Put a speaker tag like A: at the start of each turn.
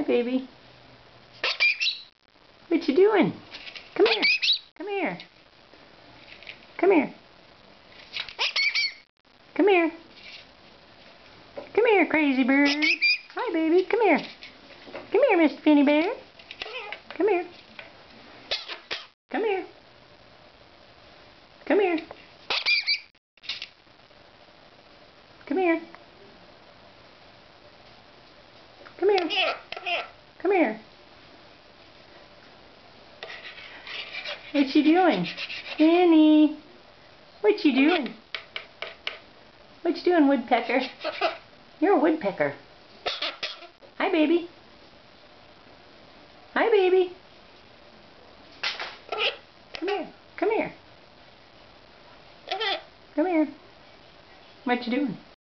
A: baby. What you doing? Come here. Come here. Come here. Come here. Come here, crazy bird. Hi, baby. Come here. Come here, Mr. Finny Bear. Come here. Come here. Come here. Come here. Come here. Come here. What you doing? Finny. What you doing? What you doing, woodpecker? You're a woodpecker. Hi, baby. Hi, baby. Come here. Come here. Come here. What you doing?